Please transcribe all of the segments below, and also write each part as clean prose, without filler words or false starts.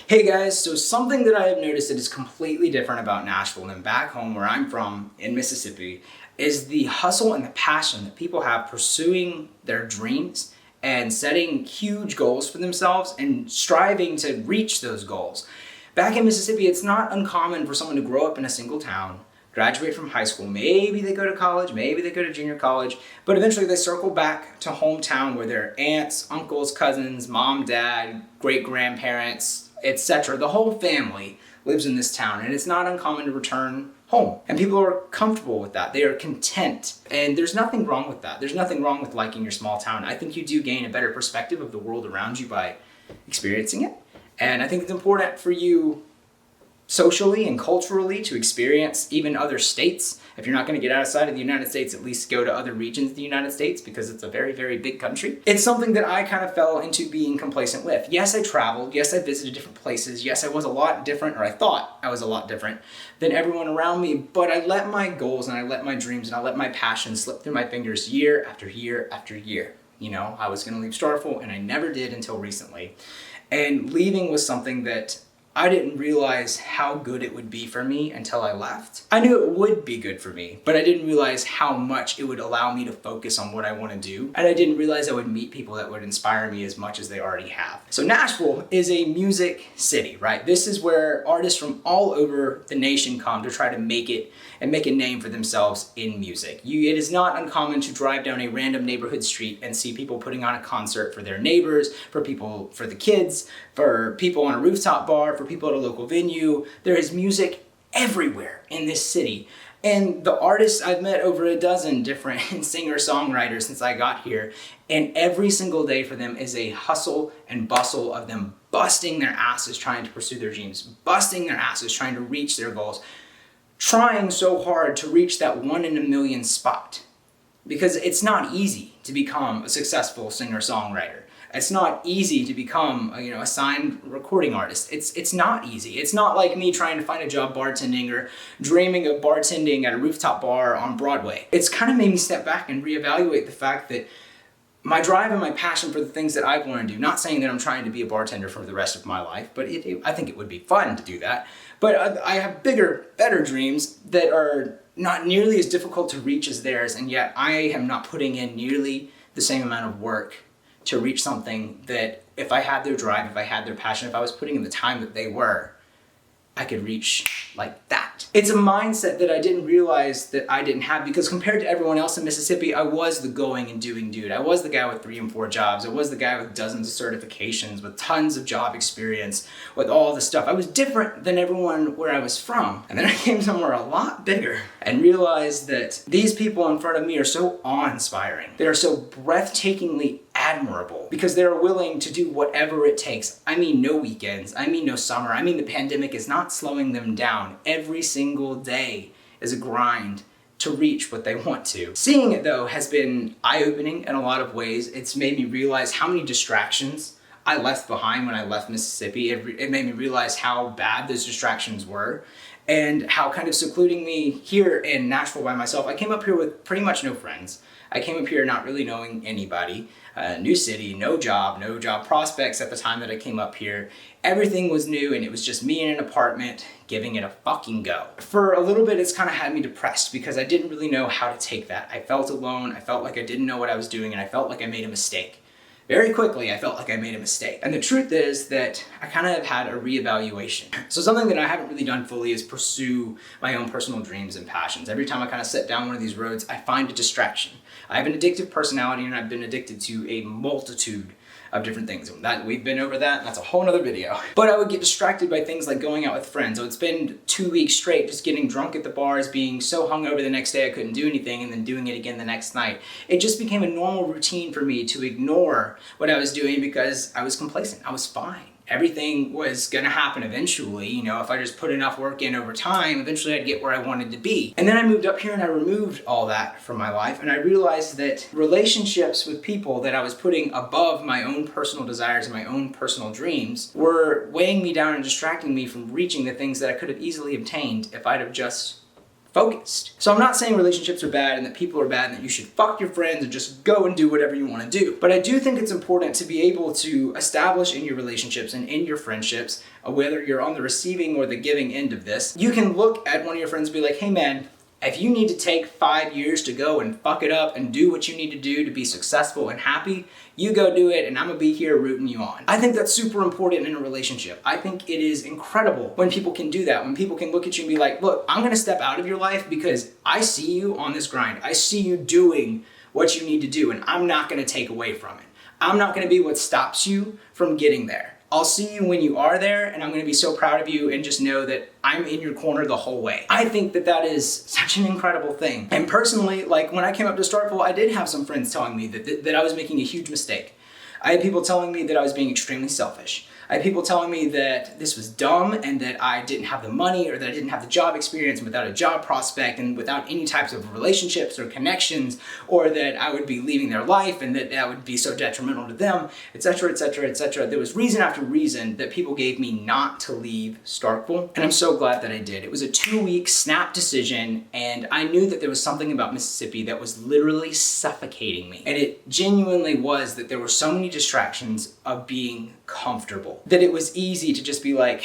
Hey guys, so something that I have noticed that is completely different about Nashville than back home where I'm from in Mississippi is the hustle and the passion that people have pursuing their dreams and setting huge goals for themselves and striving to reach those goals. Back in Mississippi, it's not uncommon for someone to grow up in a single town, graduate from high school, maybe they go to college, maybe they go to junior college, but eventually they circle back to hometown where their aunts, uncles, cousins, mom, dad, great-grandparents, etc. The whole family lives in this town, and it's not uncommon to return home. And people are comfortable with that. They are content. And there's nothing wrong with that. There's nothing wrong with liking your small town. I think you do gain a better perspective of the world around you by experiencing it. And I think it's important for you socially and culturally to experience even other states. If you're not going to get outside of the United States, at least go to other regions of the United States because it's a very, very big country. It's something that I kind of fell into being complacent with. Yes, I traveled. Yes, I visited different places. Yes, I was a lot different, or I thought I was a lot different than everyone around me, but I let my goals and I let my dreams and I let my passion slip through my fingers year after year after year. You know, I was going to leave Starful and I never did until recently. And leaving was something that I didn't realize how good it would be for me until I left. I knew it would be good for me, but I didn't realize how much it would allow me to focus on what I want to do. And I didn't realize I would meet people that would inspire me as much as they already have. So Nashville is a music city, right? This is where artists from all over the nation come to try to make it and make a name for themselves in music. It is not uncommon to drive down a random neighborhood street and see people putting on a concert for their neighbors, for the kids, for people on a rooftop bar, for people at a local venue. There is music everywhere in this city. And the artists, I've met over a dozen different singer-songwriters since I got here. And every single day for them is a hustle and bustle of them busting their asses trying to pursue their dreams, busting their asses trying to reach their goals, trying so hard to reach that 1 in a million spot. Because it's not easy to become a successful singer-songwriter. It's not easy to become a signed recording artist. It's not easy. It's not like me trying to find a job bartending or dreaming of bartending at a rooftop bar on Broadway. It's kind of made me step back and reevaluate the fact that my drive and my passion for the things that I want to do, not saying that I'm trying to be a bartender for the rest of my life, but I think it would be fun to do that. But I have bigger, better dreams that are not nearly as difficult to reach as theirs, and yet I am not putting in nearly the same amount of work to reach something that if I had their drive, if I had their passion, if I was putting in the time that they were, I could reach like that. It's a mindset that I didn't realize that I didn't have, because compared to everyone else in Mississippi, I was the going and doing dude. I was the guy with 3 and 4 jobs. I was the guy with dozens of certifications, with tons of job experience, with all the stuff. I was different than everyone where I was from. And then I came somewhere a lot bigger and realized that these people in front of me are so awe-inspiring. They are so breathtakingly admirable because they're willing to do whatever it takes. I mean, no weekends. I mean, no summer. I mean, the pandemic is not slowing them down. Every single day is a grind to reach what they want to. Seeing it though has been eye-opening in a lot of ways. It's made me realize how many distractions I left behind when I left Mississippi. It made me realize how bad those distractions were and how kind of secluding me here in Nashville by myself. I came up here with pretty much no friends. I came up here not really knowing anybody. New city, no job prospects at the time that I came up here. Everything was new and it was just me in an apartment giving it a fucking go. For a little bit, it's kind of had me depressed because I didn't really know how to take that. I felt alone, I felt like I didn't know what I was doing, and I felt like I made a mistake. Very quickly, I felt like I made a mistake. And the truth is that I kind of had a reevaluation. So something that I haven't really done fully is pursue my own personal dreams and passions. Every time I kind of set down one of these roads, I find a distraction. I have an addictive personality and I've been addicted to a multitude of different things. We've been over that, and that's a whole nother video. But I would get distracted by things like going out with friends. I would spend 2 weeks straight just getting drunk at the bars, being so hungover the next day I couldn't do anything, and then doing it again the next night. It just became a normal routine for me to ignore what I was doing because I was complacent. I was fine. Everything was gonna happen eventually. If I just put enough work in over time, eventually I'd get where I wanted to be. And then I moved up here and I removed all that from my life, and I realized that relationships with people that I was putting above my own personal desires and my own personal dreams were weighing me down and distracting me from reaching the things that I could have easily obtained if I'd have just focused. So I'm not saying relationships are bad and that people are bad and that you should fuck your friends and just go and do whatever you want to do. But I do think it's important to be able to establish in your relationships and in your friendships, whether you're on the receiving or the giving end of this, you can look at one of your friends and be like, hey man, if you need to take 5 years to go and fuck it up and do what you need to do to be successful and happy, you go do it and I'm gonna be here rooting you on. I think that's super important in a relationship. I think it is incredible when people can do that, when people can look at you and be like, look, I'm gonna step out of your life because I see you on this grind. I see you doing what you need to do and I'm not gonna take away from it. I'm not gonna be what stops you from getting there. I'll see you when you are there and I'm gonna be so proud of you and just know that I'm in your corner the whole way. I think that that is such an incredible thing. And personally, like when I came up to Starkville, I did have some friends telling me that I was making a huge mistake. I had people telling me that I was being extremely selfish. I had people telling me that this was dumb and that I didn't have the money or that I didn't have the job experience and without a job prospect and without any types of relationships or connections, or that I would be leaving their life and that would be so detrimental to them, etc., etc., etc. There was reason after reason that people gave me not to leave Starkville, and I'm so glad that I did. It was a 2-week snap decision, and I knew that there was something about Mississippi that was literally suffocating me. And it genuinely was that there were so many distractions of being comfortable that it was easy to just be like,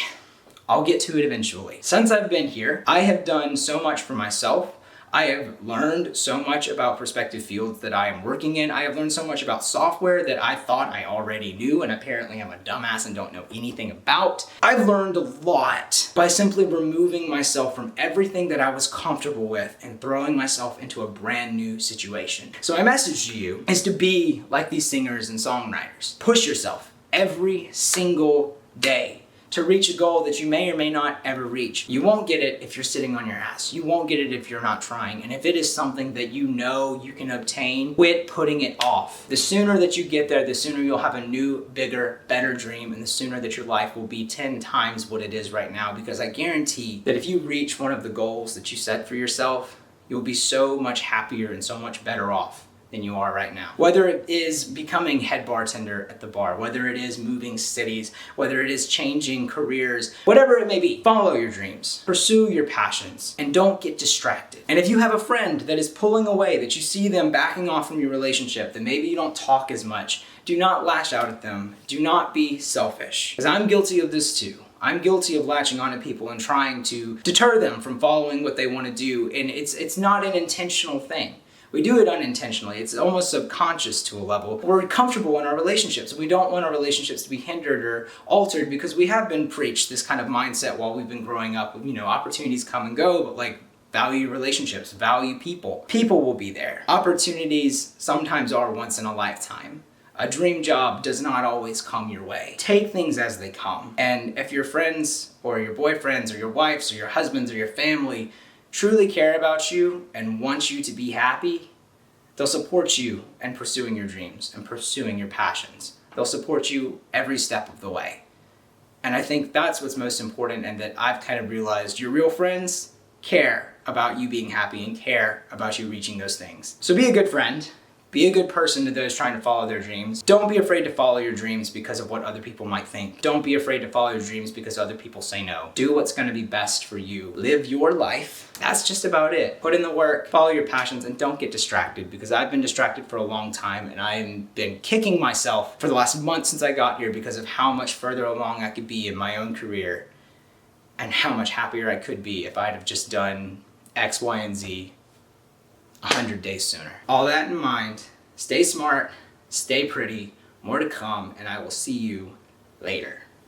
I'll get to it eventually. Since I've been here, I have done so much for myself. I have learned so much about prospective fields that I am working in. I have learned so much about software that I thought I already knew, and apparently I'm a dumbass and don't know anything about. I've learned a lot by simply removing myself from everything that I was comfortable with and throwing myself into a brand new situation. So my message to you is to be like these singers and songwriters. Push yourself every single day to reach a goal that you may or may not ever reach. You won't get it if you're sitting on your ass. You won't get it if you're not trying. And if it is something that you know you can obtain, quit putting it off. The sooner that you get there, the sooner you'll have a new, bigger, better dream, and the sooner that your life will be 10 times what it is right now. Because I guarantee that if you reach one of the goals that you set for yourself, you'll be so much happier and so much better off than you are right now. Whether it is becoming head bartender at the bar, whether it is moving cities, whether it is changing careers, whatever it may be, follow your dreams, pursue your passions, and don't get distracted. And if you have a friend that is pulling away, that you see them backing off from your relationship, that maybe you don't talk as much, do not lash out at them. Do not be selfish. Because I'm guilty of this too. I'm guilty of latching on to people and trying to deter them from following what they want to do, and it's not an intentional thing. We do it unintentionally. It's almost subconscious to a level. We're comfortable in our relationships. We don't want our relationships to be hindered or altered because we have been preached this kind of mindset while we've been growing up. You know, opportunities come and go, but like, value relationships, value people. People will be there. Opportunities sometimes are once in a lifetime. A dream job does not always come your way. Take things as they come. And if your friends or your boyfriends or your wives or your husbands or your family truly care about you and want you to be happy, they'll support you in pursuing your dreams and pursuing your passions. They'll support you every step of the way. And I think that's what's most important, and that I've kind of realized your real friends care about you being happy and care about you reaching those things. So be a good friend. Be a good person to those trying to follow their dreams. Don't be afraid to follow your dreams because of what other people might think. Don't be afraid to follow your dreams because other people say no. Do what's going to be best for you. Live your life. That's just about it. Put in the work, follow your passions, and don't get distracted, because I've been distracted for a long time, and I've been kicking myself for the last month since I got here because of how much further along I could be in my own career and how much happier I could be if I'd have just done X, Y, and Z 100 days sooner. All that in mind, stay smart, stay pretty, more to come, and I will see you later.